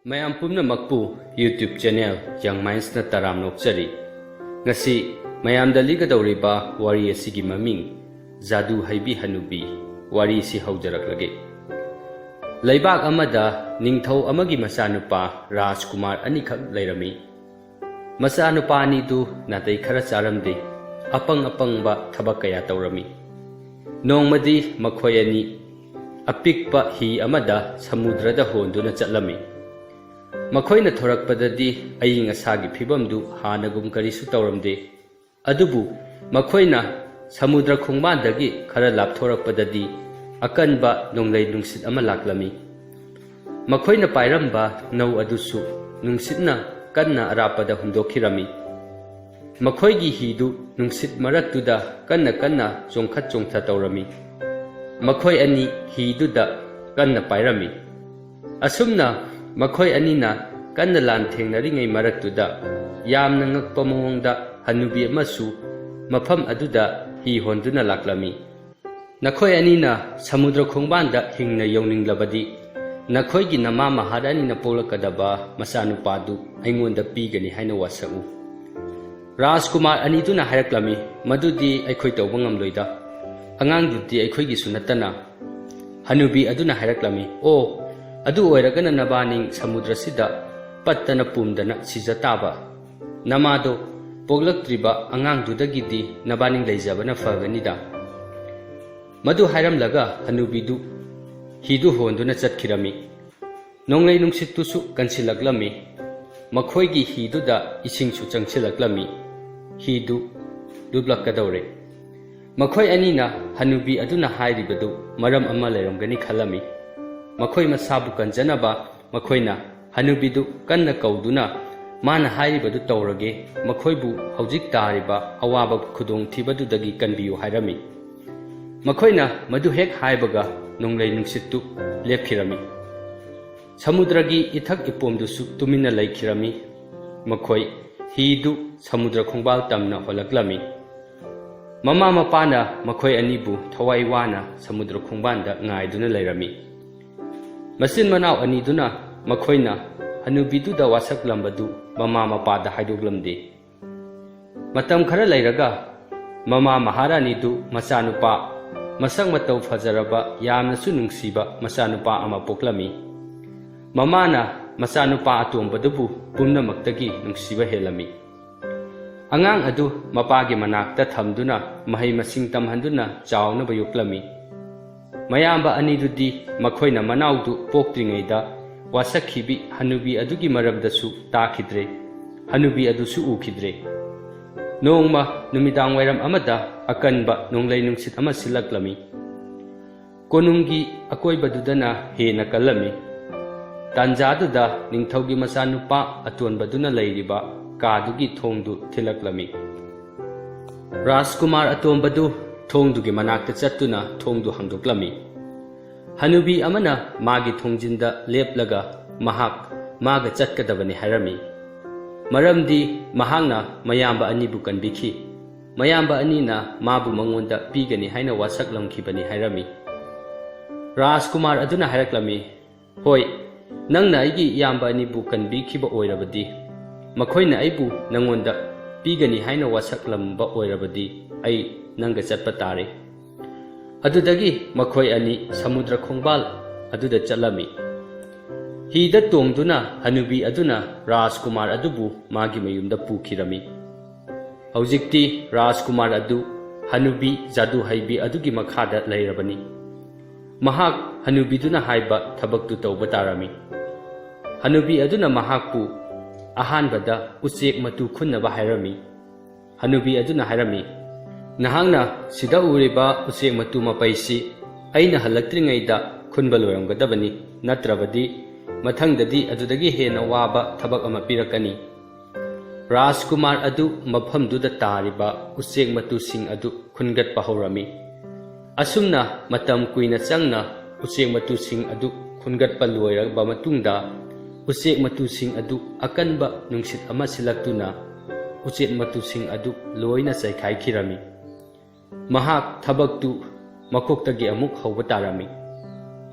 ꯃꯌꯥꯝ ꯄꯨꯝꯅꯃꯛꯄꯨ YouTube channel ꯌꯪ ꯃꯥꯏꯟꯁꯅ ꯇꯔꯥꯝ ꯅꯣꯛꯆꯔꯤ꯫ ꯉꯁꯤ ꯃꯌꯥꯝꯗ ꯂꯤꯒꯗꯧꯔꯤꯕ ꯋꯥꯔꯤ ꯑꯁꯤꯒꯤ ꯃꯃꯤꯡ ꯖꯥꯗꯨ ꯍꯩꯕꯤ ꯍꯅꯨꯕꯤ ꯋꯥꯔꯤꯁꯤ ꯍꯧꯖꯔꯛꯂꯒꯦ꯫ ꯂꯩꯕꯥꯛ ꯑꯃꯗ ꯅꯤꯡꯊꯧ ꯑꯃꯒꯤ ꯃꯆꯥꯅꯨꯄꯥ ꯔꯥꯖꯀꯨꯃꯥꯔ ꯑꯅꯤꯈꯛ ꯂꯩꯔꯝꯃꯤ꯫ ꯃꯆꯥꯅꯨꯄꯥ ꯑꯅꯤꯗꯨ ꯅꯥꯇꯩ ꯈꯔ ꯆꯥꯔꯝꯗꯦ, ꯑꯄꯪꯕ ꯊꯕꯛ ꯀꯌꯥ ꯇꯧꯔꯝꯃꯤ꯫ ꯅꯣꯡꯃꯗꯤ ꯃꯈꯣꯏ ꯑꯅꯤ ꯑꯄꯤꯛꯄ ꯍꯤ ꯑꯃꯗ ꯁꯃꯨꯗ꯭ꯔꯗ ꯍꯣꯟꯗꯨꯅ ꯆꯠꯂꯝꯃꯤ꯫ ꯃꯈꯣꯏꯅ ꯊꯣꯔꯛꯄꯗꯗꯤ ꯑꯏꯪ ꯑꯁꯥꯒꯤ ꯐꯤꯕꯝꯗꯨ ꯍꯥꯟꯅꯒꯨꯝ ꯀꯔꯤꯁꯨ ꯇꯧꯔꯝꯗꯦ꯫ ꯑꯗꯨꯕꯨ ꯃꯈꯣꯏꯅ ꯁꯃꯨꯗ꯭ꯔ ꯈꯣꯡꯕꯥꯟꯗꯒꯤ ꯈꯔ ꯂꯥꯞꯊꯣꯔꯛꯄꯗꯗꯤ ꯑꯀꯟꯕ ꯅꯣꯡꯂꯩ ꯅꯨꯡꯁꯤꯠ ꯑꯃ ꯂꯥꯛꯂꯝꯃꯤ꯫ ꯃꯈꯣꯏꯅ ꯄꯥꯏꯔꯝꯕ ꯅꯧ ꯑꯗꯨꯁꯨ ꯅꯨꯡꯁꯤꯠꯅ ꯀꯟꯅ ꯑꯔꯥꯞꯄꯗ ꯍꯨꯝꯗꯣꯛꯈꯤꯔꯝꯃꯤ꯫ ꯃꯈꯣꯏꯒꯤ ꯍꯤꯗꯨ ꯅꯨꯡꯁꯤꯠ ꯃꯔꯛꯇꯨꯗ ꯀꯟꯅ ꯆꯣꯡꯈꯠ ꯇꯧꯔꯝꯃꯤ꯫ ꯃꯈꯣꯏ ꯑꯅꯤ ꯍꯤꯗꯨꯗ ꯀꯟꯅ ꯄꯥꯏꯔꯝꯃꯤ꯫ ꯑꯁꯨꯝꯅ ꯃꯈꯣꯏ ꯑꯅꯤꯅ ꯀꯟꯅ ꯂꯥꯟꯊꯦꯡꯅꯔꯤꯉꯩ ꯃꯔꯛꯇꯨꯗ ꯌꯥꯝꯅ ꯉꯛꯄ ꯃꯑꯣꯡꯗ ꯍꯅꯨꯕꯤ ꯑꯃꯁꯨ ꯃꯐꯝ ꯑꯗꯨꯗ ꯍꯤ ꯍꯣꯟꯗꯨꯅ ꯂꯥꯛꯂꯝꯃꯤ꯫ "ꯅꯈꯣꯏ ꯑꯅꯤꯅ ꯁꯃꯨꯗ꯭ꯔ ꯈꯣꯡꯕꯥꯟꯗ ꯍꯤꯡꯅ ꯌꯧꯅꯤꯡꯂꯕꯗꯤ ꯅꯈꯣꯏꯒꯤ ꯅꯃꯥ ꯃꯍꯥꯔꯥꯅꯤꯅ ꯄꯣꯛꯂꯛꯀꯗꯕ ꯃꯆꯥꯅꯨꯄꯥꯗꯨ ꯑꯩꯉꯣꯟꯗ ꯄꯤꯒꯅꯤ ꯍꯥꯏꯅ ꯋꯥꯁꯛꯎ"꯫ ꯔꯥꯖꯀꯨꯃꯥꯔ ꯑꯅꯤꯗꯨꯅ ꯍꯥꯏꯔꯛꯂꯝꯃꯤ, "ꯃꯗꯨꯗꯤ ꯑꯩꯈꯣꯏ ꯇꯧꯕ ꯉꯝꯂꯣꯏꯗ, ꯑꯉꯥꯡꯗꯨꯗꯤ ꯑꯩꯈꯣꯏꯒꯤꯁꯨ ꯅꯠꯇꯅ"꯫ ꯍꯅꯨꯕꯤ ꯑꯗꯨꯅ ꯍꯥꯏꯔꯛꯂꯝꯃꯤ, "ꯑꯣ, ꯑꯗꯨ ꯑꯣꯏꯔꯒꯅ ꯅꯕꯥꯅꯤꯡ ꯁꯃꯨꯗ꯭ꯔꯁꯤꯗ ꯄꯠꯇꯅ ꯄꯨꯝꯗꯅ ꯁꯤꯖ ꯇꯥꯕ꯫ ꯅꯃꯥꯗꯣ ꯄꯣꯛꯂꯛꯇ꯭ꯔꯤꯕ ꯑꯉꯥꯡꯗꯨꯗꯒꯤꯗꯤ ꯅꯕꯥꯅꯤꯡ ꯂꯩꯖꯕꯅ ꯐꯒꯅꯤꯗ"꯫ ꯃꯗꯨ ꯍꯥꯏꯔꯝꯂꯒ ꯍꯅꯨꯕꯤꯗꯨ ꯍꯤꯗꯨ ꯍꯣꯟꯗꯨꯅ ꯆꯠꯈꯤꯔꯝꯃꯤ꯫ ꯅꯣꯡꯂꯩ ꯅꯨꯡꯁꯤꯠꯇꯨꯁꯨ ꯀꯟꯁꯤꯜꯂꯛꯂꯝꯃꯤ꯫ ꯃꯈꯣꯏꯒꯤ ꯍꯤꯗꯨꯗ ꯏꯁꯤꯡꯁꯨ ꯆꯪꯁꯤꯜꯂꯛꯂꯝꯃꯤ꯫ ꯍꯤꯗꯨ ꯂꯨꯞꯂꯛꯀꯗꯧꯔꯦ꯫ ꯃꯈꯣꯏ ꯑꯅꯤꯅ ꯍꯅꯨꯕꯤ ꯑꯗꯨꯅ ꯍꯥꯏꯔꯤꯕꯗꯨ ꯃꯔꯝ ꯑꯃ ꯂꯩꯔꯝꯒꯅꯤ ꯈꯜꯂꯝꯃꯤ꯫ ꯃꯈꯣꯏ ꯃꯁꯥꯕꯨ ꯀꯟꯖꯅꯕ ꯃꯈꯣꯏꯅ ꯍꯅꯨꯕꯤꯗꯨ ꯀꯟꯅ ꯀꯧꯗꯨꯅ ꯃꯥꯅ ꯍꯥꯏꯔꯤꯕꯗꯨ ꯇꯧꯔꯒꯦ, ꯃꯈꯣꯏꯕꯨ ꯍꯧꯖꯤꯛ ꯇꯥꯔꯤꯕ ꯑꯋꯥꯕ ꯈꯨꯗꯣꯡꯊꯤꯕꯗꯨꯗꯒꯤ ꯀꯟꯕꯤꯌꯨ ꯍꯥꯏꯔꯝꯃꯤ꯫ ꯃꯈꯣꯏꯅ ꯃꯗꯨ ꯍꯦꯛ ꯍꯥꯏꯕꯒ ꯅꯣꯡꯂꯩ ꯅꯨꯡꯁꯤꯠꯇꯨ ꯂꯦꯞꯈꯤꯔꯝꯃꯤ꯫ ꯁꯃꯨꯗ꯭ꯔꯒꯤ ꯏꯊꯛ ꯏꯄꯣꯝꯗꯨꯁꯨ ꯇꯨꯃꯤꯟꯅ ꯂꯩꯈꯤꯔꯝꯃꯤ꯫ ꯃꯈꯣꯏ ꯍꯤꯗꯨ ꯁꯃꯨꯗ꯭ꯔ ꯈꯣꯡꯕꯥꯜ ꯇꯝꯅ ꯍꯣꯜꯂꯛꯂꯝꯃꯤ꯫ ꯃꯃꯥ ꯃꯄꯥꯅ ꯃꯈꯣꯏ ꯑꯅꯤꯕꯨ ꯊꯋꯥꯏ ꯋꯥꯅ ꯁꯃꯨꯗ꯭ꯔ ꯈꯣꯡꯕꯥꯟꯗ ꯉꯥꯏꯗꯨꯅ ꯂꯩꯔꯝꯃꯤ꯫ ꯃꯆꯤꯟ ꯃꯅꯥꯎ ꯑꯅꯤꯗꯨꯅ ꯃꯈꯣꯏꯅ ꯍꯅꯨꯕꯤꯗꯨꯗ ꯋꯥꯁꯛꯂꯝꯕꯗꯨ ꯃꯃꯥ ꯃꯄꯥꯗ ꯍꯥꯏꯗꯣꯛꯂꯝꯗꯦ꯫ ꯃꯇꯝ ꯈꯔ ꯂꯩꯔꯒ ꯃꯃꯥ ꯃꯍꯥꯔꯥꯅꯤꯗꯨ ꯃꯆꯥꯅꯨꯄꯥ ꯃꯁꯛ ꯃꯇꯧ ꯐꯖꯔꯕ ꯌꯥꯝꯅꯁꯨ ꯅꯨꯡꯁꯤꯕ ꯃꯆꯥꯅꯨꯄꯥ ꯑꯃ ꯄꯣꯛꯂꯝꯃꯤ꯫ ꯃꯃꯥꯅ ꯃꯆꯥꯅꯨꯄꯥ ꯑꯇꯣꯝꯕꯗꯨꯕꯨ ꯄꯨꯝꯅꯃꯛꯇꯒꯤ ꯅꯨꯡꯁꯤꯕ ꯍꯦꯜꯂꯝꯃꯤ꯫ ꯑꯉꯥꯡ ꯑꯗꯨ ꯃꯄꯥꯒꯤ ꯃꯅꯥꯛꯇ ꯊꯝꯗꯨꯅ ꯃꯍꯩ ꯃꯁꯤꯡ ꯇꯝꯍꯟꯗꯨꯅ ꯆꯥꯎꯅꯕ ꯌꯣꯛꯂꯝꯃꯤ꯫ ꯃꯌꯥꯝꯕ ꯑꯅꯤꯗꯨꯗꯤ ꯃꯈꯣꯏꯅ ꯃꯅꯥꯎꯗꯨ ꯄꯣꯛꯇ꯭ꯔꯤꯉꯩꯗ ꯋꯥꯁꯛꯈꯤꯕꯤ ꯍꯅꯨꯕꯤ ꯑꯗꯨꯒꯤ ꯃꯔꯝꯗꯁꯨ ꯇꯥꯈꯤꯗ꯭ꯔꯦ, ꯍꯅꯨꯕꯤ ꯑꯗꯨꯁꯨ ꯎꯈꯤꯗ꯭ꯔꯦ꯫ ꯅꯣꯡꯃ ꯅꯨꯃꯤꯗꯥꯡ ꯋꯥꯏꯔꯝ ꯑꯃꯗ ꯑꯀꯟꯕ ꯅꯣꯡꯂꯩ ꯅꯨꯡꯁꯤꯠ ꯑꯃ ꯁꯤꯜꯂꯛꯂꯝꯃꯤ꯫ ꯀꯣꯅꯨꯡꯒꯤ ꯑꯀꯣꯏꯕꯗꯨꯗꯅ ꯍꯦꯟꯅ ꯀꯜꯂꯝꯃꯤ꯫ ꯇꯥꯟꯖꯥꯗꯨꯗ ꯅꯤꯡꯊꯧꯒꯤ ꯃꯆꯥꯅꯨꯄꯥ ꯑꯇꯣꯟꯕꯗꯨꯅ ꯂꯩꯔꯤꯕ ꯀꯥꯗꯨꯒꯤ ꯊꯣꯡꯗꯨ ꯊꯤꯜꯂꯛꯂꯝꯃꯤ꯫ ꯔꯥꯖꯀꯨꯃꯥꯔ ꯑꯇꯣꯝꯕꯗꯨ ꯊꯣꯡꯗꯨꯒꯤ ꯃꯅꯥꯛꯇ ꯆꯠꯇꯨꯅ ꯊꯣꯡꯗꯨ ꯍꯥꯡꯗꯣꯛꯂꯝꯃꯤ꯫ ꯍꯅꯨꯕꯤ ꯑꯃꯅ ꯃꯥꯒꯤ ꯊꯣꯡꯖꯤꯟꯗ ꯂꯦꯞꯂꯒ ꯃꯍꯥꯛ ꯃꯥꯒ ꯆꯠꯀꯗꯕꯅꯤ ꯍꯥꯏꯔꯝꯃꯤ꯫ ꯃꯔꯝꯗꯤ ꯃꯍꯥꯛꯅ ꯃꯌꯥꯝꯕ ꯑꯅꯤꯕꯨ ꯀꯟꯕꯤꯈꯤ, ꯃꯌꯥꯝꯕ ꯑꯅꯤꯅ ꯃꯥꯕꯨ ꯃꯉꯣꯟꯗ ꯄꯤꯒꯅꯤ ꯍꯥꯏꯅ ꯋꯥꯁꯛꯂꯝꯈꯤꯕꯅꯤ ꯍꯥꯏꯔꯝꯃꯤ꯫ ꯔꯥꯖꯀꯨꯃꯥꯔ ꯑꯗꯨꯅ ꯍꯥꯏꯔꯛꯂꯝꯃꯤ, "ꯍꯣꯏ, ꯅꯪꯅ ꯑꯩꯒꯤ ꯏꯌꯥꯝꯕ ꯑꯅꯤꯕꯨ ꯀꯟꯕꯤꯈꯤꯕ ꯑꯣꯏꯔꯕꯗꯤ, ꯃꯈꯣꯏꯅ ꯑꯩꯕꯨ ꯅꯪꯉꯣꯟꯗ ꯄꯤꯒꯅꯤ ꯍꯥꯏꯅ ꯋꯥꯁꯛꯂꯝꯕ ꯑꯣꯏꯔꯕꯗꯤ ꯑꯩ ꯅꯪꯒ ꯆꯠꯄ ꯇꯥꯔꯦ"꯫ ꯑꯗꯨꯗꯒꯤ ꯃꯈꯣꯏ ꯑꯅꯤ ꯁꯃꯨꯗ꯭ꯔ ꯈꯣꯡꯕꯥꯜ ꯑꯗꯨꯗ ꯆꯠꯂꯝꯃꯤ꯫ ꯍꯤꯗ ꯇꯣꯡꯗꯨꯅ ꯍꯅꯨꯕꯤ ꯑꯗꯨꯅ ꯔꯥꯖꯀꯨꯃꯥꯔ ꯑꯗꯨꯕꯨ ꯃꯥꯒꯤ ꯃꯌꯨꯝꯗ ꯄꯨꯈꯤꯔꯝꯃꯤ꯫ ꯍꯧꯖꯤꯛꯇꯤ ꯔꯥꯖꯀꯨꯃꯥꯔ ꯑꯗꯨ ꯍꯅꯨꯕꯤ ꯖꯥꯗꯨ ꯍꯩꯕꯤ ꯑꯗꯨꯒꯤ ꯃꯈꯥꯗ ꯂꯩꯔꯕꯅꯤ꯫ ꯃꯍꯥꯛ ꯍꯅꯨꯕꯤꯗꯨꯅ ꯍꯥꯏꯕ ꯊꯕꯛꯇꯨ ꯇꯧꯕ ꯇꯥꯔꯝꯃꯤ꯫ ꯍꯅꯨꯕꯤ ꯑꯗꯨꯅ ꯃꯍꯥꯛꯄꯨ ꯑꯍꯥꯟꯕꯗ ꯎꯆꯦꯛ ꯃꯇꯨ ꯈꯨꯟꯅꯕ ꯍꯥꯏꯔꯝꯃꯤ꯫ ꯍꯅꯨꯕꯤ ꯑꯗꯨꯅ ꯍꯥꯏꯔꯝꯃꯤ, "ꯅꯍꯥꯛꯅ ꯁꯤꯗ ꯎꯔꯤꯕ ꯎꯆꯦꯛ ꯃꯇꯨ ꯃꯄꯩꯁꯤ ꯑꯩꯅ ꯍꯜꯂꯛꯇ꯭ꯔꯤꯉꯩꯗ ꯈꯨꯟꯕ ꯂꯣꯏꯔꯝꯒꯗꯕꯅꯤ, ꯅꯠꯇ꯭ꯔꯕꯗꯤ ꯃꯊꯪꯗꯗꯤ ꯑꯗꯨꯗꯒꯤ ꯍꯦꯟꯅ ꯋꯥꯕ ꯊꯕꯛ ꯑꯃ ꯄꯤꯔꯛꯀꯅꯤ"꯫ ꯔꯥꯖꯀꯨꯃꯥꯔ ꯑꯗꯨ ꯃꯐꯝꯗꯨꯗ ꯇꯥꯔꯤꯕ ꯎꯆꯦꯛ ꯃꯇꯨꯁꯤꯡ ꯑꯗꯨ ꯈꯨꯟꯒꯠꯄ ꯍꯧꯔꯝꯃꯤ꯫ ꯑꯁꯨꯝꯅ ꯃꯇꯝ ꯀꯨꯏꯅ ꯆꯪꯅ ꯎꯆꯦꯛ ꯃꯇꯨꯁꯤꯡ ꯑꯗꯨ ꯈꯨꯟꯒꯠꯄ ꯂꯣꯏꯔꯕ ꯃꯇꯨꯡꯗ ꯎꯆꯦꯛ ꯃꯇꯨꯁꯤꯡ ꯑꯗꯨ ꯑꯀꯟꯕ ꯅꯨꯡꯁꯤꯠ ꯑꯃ ꯁꯤꯜꯂꯛꯇꯨꯅ ꯎꯆꯦꯛ ꯃꯇꯨꯁꯤꯡ ꯑꯗꯨ ꯂꯣꯏꯅ ꯆꯩꯈꯥꯏꯈꯤꯔꯝꯃꯤ꯫ ꯃꯍꯥꯛ ꯊꯕꯛꯇꯨ ꯃꯀꯣꯛꯇꯒꯤ ꯑꯃꯨꯛ ꯍꯧꯕ ꯇꯥꯔꯝꯃꯤ꯫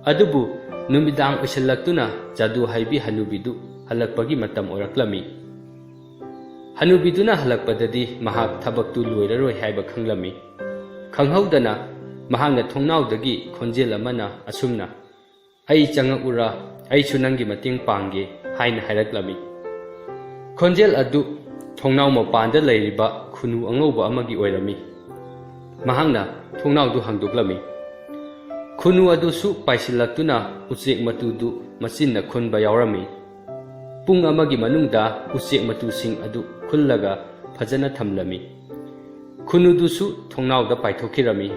ꯑꯗꯨꯕꯨ नुमिदांग ओइसल्लक्तुना जादू हाइबी हनुबीदु हलक्पगी मतम ओरक्लमी हनुबीदुना हलक्पददी महाक थबक्तु लोइररोय हाइबा खंगलमी खंगहौदना महांगना थोंनाउदगी खोंजेल अमना असुमना आई चंगउरा आइसु नंगी मतेंग पांगे हाइना हाइरक्लमी खोंजेल अदु थोंनाउ मपांदा लैरिबा खुनु अंगौबा अमगी ओइरमी महांगना थोंनाउदु हांदोक्लमी खुनु अदुसु पाइसिलक्तुना उचेक मतुदु मचिन्ना खुनबा यावरमी पुंग अमगी मनुंगदा उचेक मतुसिंग अदु खुल्लगा फजना थमलमी खुनुदुसु थोंनाउदा पाइथोखिरमी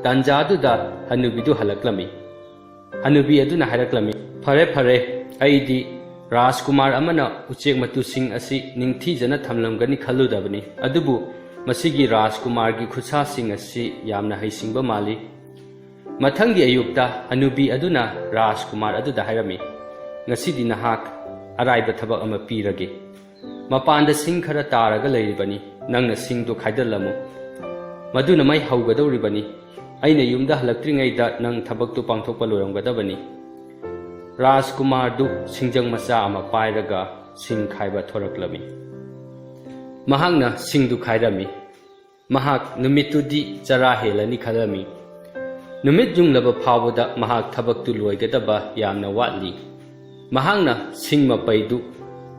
तांजादुदा हनुबीदु हलक्लमी हनुबी अदुना हाइरक्लमी फरे फरे आइदी राजकुमार अमना उचेक मतुसिंग असि निंगथीजना थमलमगनी खल्लुदबनी अदुबु मसिगी राजकुमार की खुसासिंग असि यामना हैसिंगबा माली मथंगी अयुक्ता हनुबी अदुना राजकुमार अदुदा हाइरमी ngasidi nahak araiba thabak ama pirage mapanda sing khara taraga leiribani nangna sing do khaidalamu maduna mai haugadoribani aina yumda halaktringai da nang thabak tu pangthokpa loramgadabani राजकुमार दु सिंजंग मचा अमा पाइरगा सिंग खाइबा थोरक्लमी महांगना सिंग दु खाइरमी महाक नुमितुदी चरा हेलनी खलमी नुमित जुंगलब फावदा महाक थबक तु लोइगदबा यामना वाटली महांगना सिंग मपैदु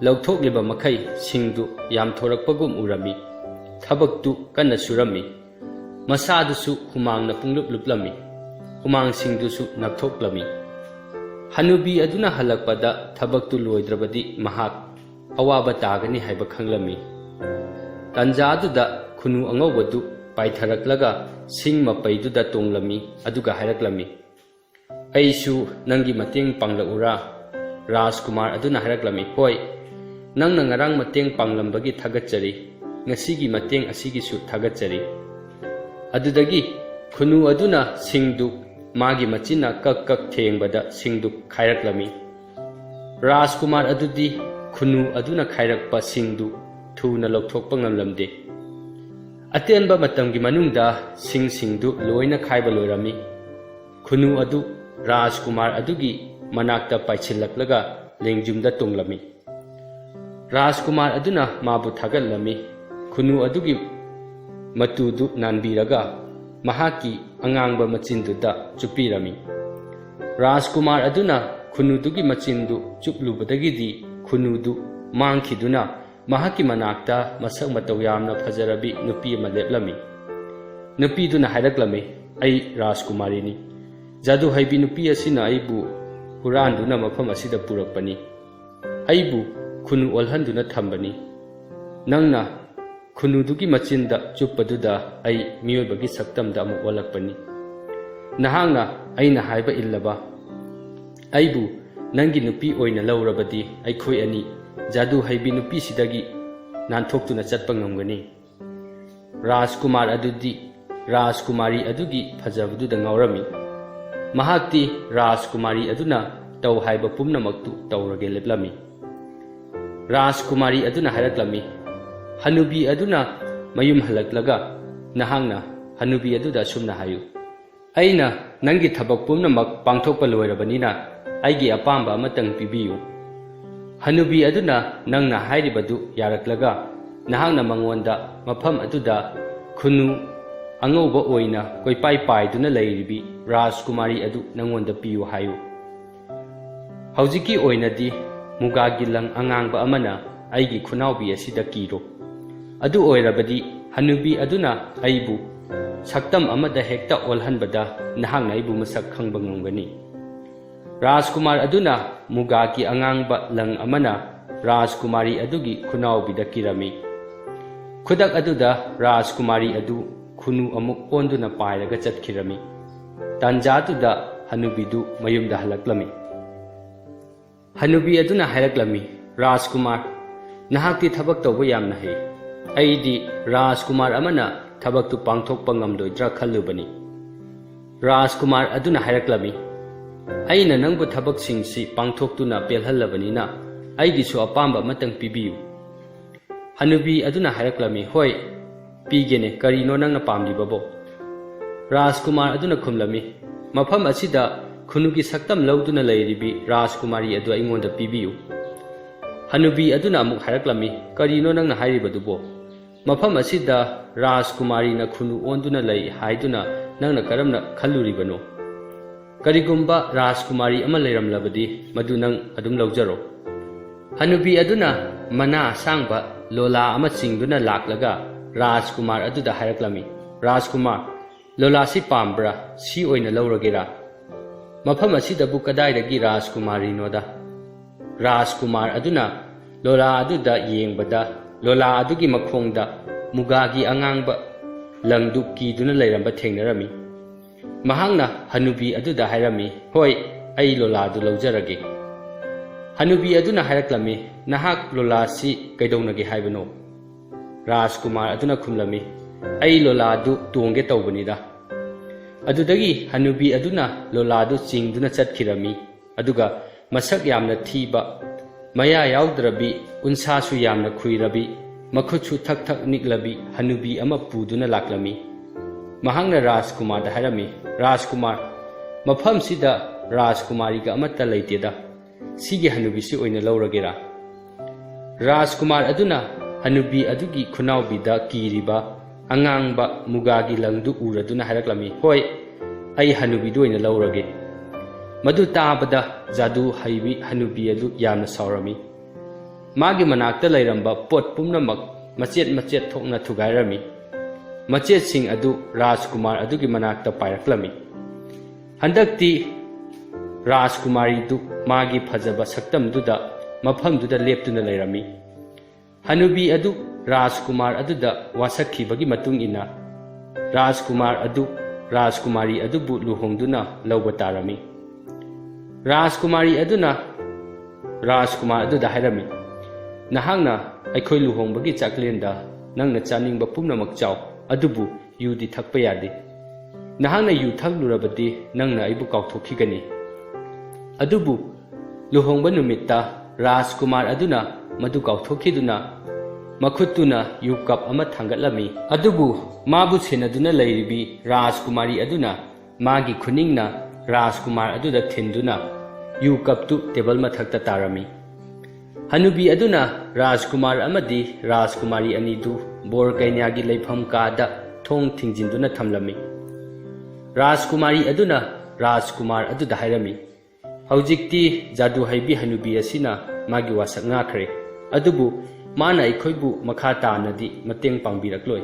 लौथोकलिबा मखै सिंग दु याम थोरकपगुम उरमी थबक तु कन्ना सुरमी मसादुसु हुमांगना पुंगलुप लुपलमी हुमांग सिंग दुसु नक्थोकलमी हनुबी अदुना हलक्पदा थबक्तु लोइद्रबदी महाक अवाबा तागनी हाइबा खंगलमी तंजादुदा खुनु अंगौबदु पाइथरक्लगा सिंग मपैदुदा तोंगलमी अदुगा हाइरक्लमी ऐसु नंगी मतेंग पांगलउरा राजकुमार अदुना हाइरक्लमी होय नंगना ngarang मतेंग पांगलंबगी थगच्चरी ngasiगी मतेंग असिगिसु थगच्चरी अदुदगी खुनु अदुना सिंगदु मागी मचिना कक कक थेंगबदा सिंगदु खाइरक्लमी राजकुमार अदुदी खुनु अदुना खाइरक्पा सिंगदु थुना लौथोकपा ngamlamde अतेनबा मतमगी मनुंगदा सिंगदु लोइना खाइबा लोइरमी खुनु अदु राजकुमार अदुगी मनाक्ता पाइछिलक्लगा लेंगजुमदा तोंगलमी राजकुमार अदुना माबु थागलमी खुनु अदुगी मतुदु नानबीरगा महाकी अंगांगबा मचिंदुदा चुपीरमी राजकुमार अदुना खुनुदुगी मचिंदु चुपलुबदगिदी खुनुदु मांखिदुना महाकी मनाक्ता मसक मतौ यामना फजरबी नुपी अमा लेपलमी नुपीदुना हाइरक्लमी आई राजकुमारीनी जादू हाइबी नुपी असिना आइबु हुरानदुना मफम असिदा पुरकपनी आइबु खुनु ओलहंदुना थंबनी नंगना खुनुदुगी मचिंदा चुप्पदुदा आई मियोबगी सक्तमदा अमु ओलकपनी नहांगना आइना हाइबा इल्लबा आइबु नंगी नुपी ओइना लौरबदी आइखोय अनि जादू हाइबी नुपी सिदगी नानथोक्तुना चटपा ngamgani राजकुमार अदुदी राजकुमारी अदुगी फजबदुदा ngawrami महाक्ति राजकुमारी अदुना तौ हाइबा पुमनमक्तु तौरगे लेप्लमी राजकुमारी अदुना हाइरक्लमी हनुबी अदुना मयुम हलक्लगा नहांगना हनुबी अदुदा सुमना हायु अइना नंगी थबक पुमनमक पांथोकपा लोइरबनिना आइगी अपांबा अमतंग पिबियु हनुबी अदुना नंगना हाइरिबदु यारक्लगा नहांगना मंगोंदा मफम अदुदा खुनु अंगौबा ओइना कोइपाई पाइदुना लैरिबी राजकुमारी अदु नंगोंदा पियु हायु हौजिकी ओइनादी मुगागी लंग अंगांगबा अमना आइगी खुनाउबी असिदा कीरो अदु ओइरबदी हनुबी अदुना आइबु सक्तम अमदा हेक्ता ओलहनबदा नहांगना आइबु मसक खंगबा ngamgani राजकुमार अदुना मुगाकी अंगांगबा लंग अमना राजकुमारी अदुगी खुनाउबीदा किरमी खुदक अदुदा राजकुमारी अदु खुनु अमुक ओंदुना पाइरगा चटखिरमी तांजादुदा हनुबीदु मयुमदा हलक्लमी हनुबी अदुना हाइरक्लमी राजकुमार नहाक्ति थबक तौबा यामना है अइदी राजकुमार अमना थबक तु पांथोकपा ngamdoidra खल्लुबनी राजकुमार अदुना हाइरक्लमी अइना नंगबु थबक सिंगसी पांथोक्तुना पेलहल्लबनिना अइगिसु अपांबा मतंग पिबियु हनुबी अदुना हाइरक्लमी होय पीगेने करीनो नंगना पामलिबबो राजकुमार अदुना खुमलमी मफम असिदा खुनुगी सक्तम लौदुना लैरिबी राजकुमारी अदु अइंगोंदा पिबियु हनुबी अदुना अमुक हारक्लमी करिनो नंगना हाइरिबदुबो मफम असिदा राजकुमारी न खुनु ओंदुना लೈ हाइदुना नंगना करमना खल्लुरिबनो करिगुंबा राजकुमारी अमा लैरमलबदी मदु नंग अदुम लौजरो हनुबी अदुना मना सांगबा लोला अमा चिंगदुना लाक्लगा राजकुमार अदुदा हारक्लमी राजकुमार लोला सि पाम्ब्रा सि ओइना लौरगेरा मफम असिदबु कदाइदगी राजकुमारी नोदा राजकुमार अदुना लोला अदुदा येंबदा लोला अदुगी मखोंगदा मुगागी अंगांगबा लंगदु कीदुना लैरंबा थेंगनरमी महांगना हनुबी अदुदा हायरमी होय अई लोला दु लौजरगे हनुबी अदुना हायरक्लमी नहाक लोला सि कैदौनगे हायबनो राजकुमार अदुना खुमलमी अई लोला दु तोंगे तौबनिदा अदुदगी हनुबी अदुना लोला दु चिंगदुना चटखिरमी अदुगा मसक यामना थीबा मया याउद्रबी उनसासु यामना खुइरबी मखुछु थक थक निकलबी हनुबी अमा पुदुना लाक्लमी महांगना राजकुमार दा हायरमी राजकुमार मफम सिदा राजकुमारी का अमत्ता लैतेदा सिगे हनुबी सि ओइना लौरगेरा राजकुमार अदुना हनुबी अदुगी खुनाउबीदा कीरिबा अंगांगबा मुगागी लंगदु उरदुना हायरक्लमी होय अई हनुबी दु ओइना लौरगे मधु ताबदा जादू हईबी हनुबी अदु यामना सावरमी मागी मनाक्ता लैरंबा पोट पुमनमक मचेत मचेत थोकना थुगायरमी मचेत सिंह अदु राजकुमार अदुगी मनाक्ता पायरक्लमी हंदक्ति राजकुमारी दु मागी फजबा सक्तम दुदा मफम दुदा लेप्तुना लैरमी हनुबी अदु राजकुमार अदुदा वासखिबगी मतुंग इना राजकुमार अदु राजकुमारी अदुबु लुहोंगदुना लौबा तारमी राजकुमारी अदुना राजकुमार अदुदा हायरमी नहांगना अखोय लुहोंबगी चाकलेंदा नंगना चानिंगबा पुमनमक चाव अदुबु युदी थकपा यादे नहांगना यु थकलुरबदी नंगना अइबु काउथोखिगनी अदुबु लुहोंबा नुमित्ता राजकुमार अदुना मदु काउथोखिदुना मखुत्तुना यु कप अमा थांगतलमी अदुबु माबु सेनदुना लैरिबी राजकुमारी अदुना मागी खुनिंगना राजकुमार अदुदा थिंदुना यु कपतु टेबल मथक्ता तारमी हनुबी अदुना राजकुमार अमदी राजकुमारी अनिदु बोर कैन्यागी लैफम कादा थोंग थिंजिंदुना थमलमी राजकुमारी अदुना राजकुमार अदुदा हायरमी हौजिक्ति जादू हईबी हनुबी असिना मागी वासक ngakhre अदुबु माना अखोयबु मखा तानदी मतेंग पांगबिरक्लोय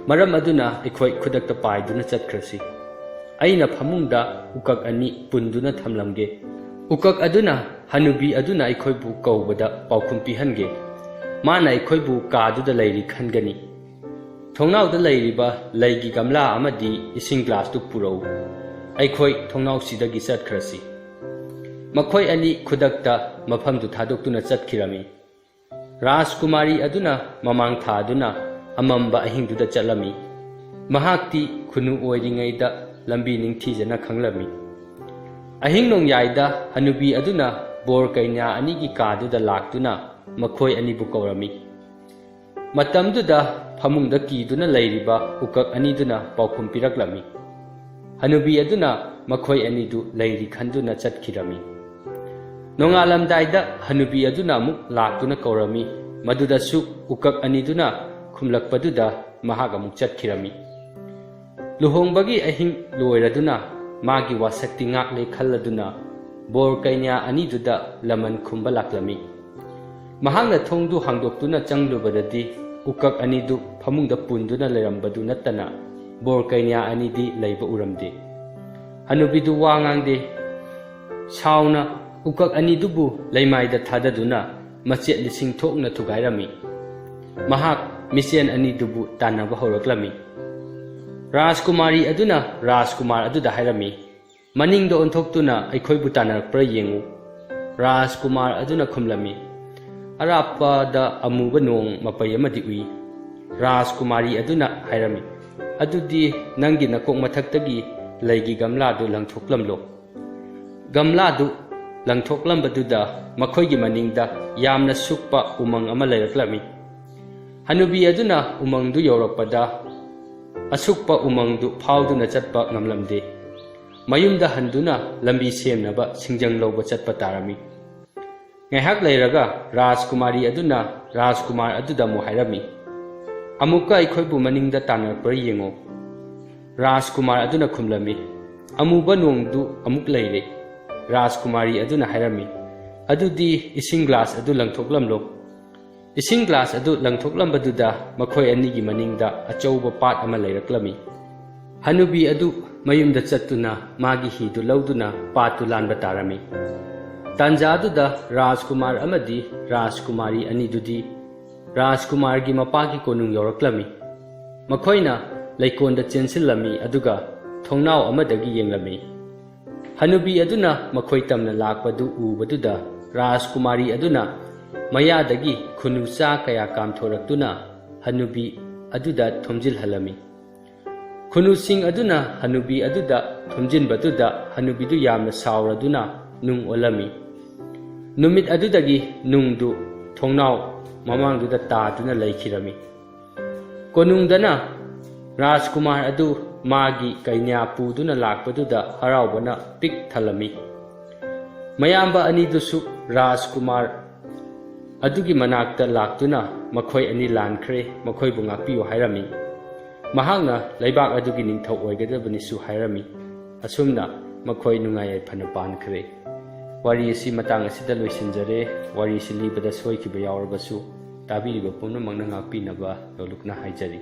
मरम अदुना अखोय खुदक्ता पायदुना चतख्रसी अइना फमुंगदा उकक अनि पुंदुना थमलमगे उकक अदुना हनुबी अदुना अखोयबु कौबदा पाउखुम पिहनगे माना अखोयबु कादुदा लैरि खनगनी थोंनाउदा लैरिबा लैगी गमला अमदी इसिंग ग्लास तु पुरौ अखोय थोंनाउ सिदगी चतख्रसी मखोय अनि खुदक्ता मफमदु थादोक्तुना चतखिरमी राजकुमारी अदुना ममांग थादुना अमंबा अहिंगदुदा चलमी महाक्ति खुनु ओइरिंगैदा लंबी निंगथीजना खंगलमी अहिंग नोंयाइदा हनुबी अदुना बोर कैन्या अनिगी कादुदा लाक्तुना मखोय अनिबु कौरमी मतमदुदा फमुंगदा कीदुना लैरिबा उकक अनिदुना पाउखुम पिरक्लमी हनुबी अदुना मखोय अनिदु लैरि खंदुना चतखिरमी नोंगालमदाइदा हनुबी अदुना मुक लाक्तुना कौरमी मदुदसु उकक अनिदुना खुमलकपदुदा महाग अमुक चतखिरमी लुहोंबगी अहिंग लोयरदुना मागी वासक्ति ngakle खल्लदुना बोर कैन्या अनिदुदा लमन खुंबा लाक्लमी महांगना थोंगदु हांगदोक्तुना चंगलुबददी उकक अनिदु फमुंगदा पुंदुना लैरंबदु नत्तना बोर कैन्या अनिदी लैबा उरमदे हनुबीदु वा ngang साउना उकक अनिदुबु लैमाइदा थाददुना मचेत लिसिंग थोकना थुगायरमी महाक मिसेन अनिदुबु तानबा हौरक्लमी राजकुमारी अदुना राजकुमार अदुदा हायरमी मनिंगदो ओंथोक्तुना अखोयबु तानरक्प्रा येंगु राजकुमार अदुना खुमलमी अरापादा अमुबा नोंग मपै अमदि उई राजकुमारी अदुना हायरमी अदुदी नंगी नकोक मथक्तगी लैगी गमलादु लंगथोक्लमलो गमलादु लंगथोक्लमबदुदा मखोयगी मनिंगदा यामना सुक्पा उमंग अमा लैरक्लमी हनुबी अदुना उमंगदु यौरक्पदा असुक्पा उमंगदु फाउदुना चटपा ngamlamde mayumda handuna lambi semnaba singjang lauba chatpa tarami ngaihak leiraga Rajkumari aduna Rajkumar aduda mu hairami amuka aikhoibu maningda tanarpar yengo Rajkumar aduna khumlami amuba nongdu amuk leire Rajkumari aduna hairami adudi ising glass adu langthoklamlo ising glass adu langthoklambaduda makhoi anigi maningda achouba pat ama leiraklami Hanubi adu mayumda chattuna magi hidu lauduna patu lanba tarami Tanjaduda Rajkumar amadi Rajkumari anidudi Rajkumar gi mapagi konung yoraklami makhoina leikonda chensilami aduga thongnau amadagi yenglami Hanubi aduna makhoi tamna lakpadu ubaduda Rajkumari aduna mayadagi khunucha kaya kamthoraktuna Hanubi aduda thomjil halami Khunusing aduna Hanubi aduda thomjin baduda Hanubidu yamna sauraduna nung olami Numit adudagi nungdu thongnau mamangduda taaduna leikhirami konungdana Rajkumar adu magi kainya puduna lakpaduda haraubana pik thalami mayamba anidusu Rajkumar adugi manakta laktuna makhoi ani lankhre makhoi bu ngakpiyo hairami mahangna leibak adugi ningthau oigadabani su hairami asumna makhoi nungai phana pankhre wari si matang asida loisinjare wari si libada soikiba yaurabasu tabiriba pumna mangna ngakpinaba lolukna haijari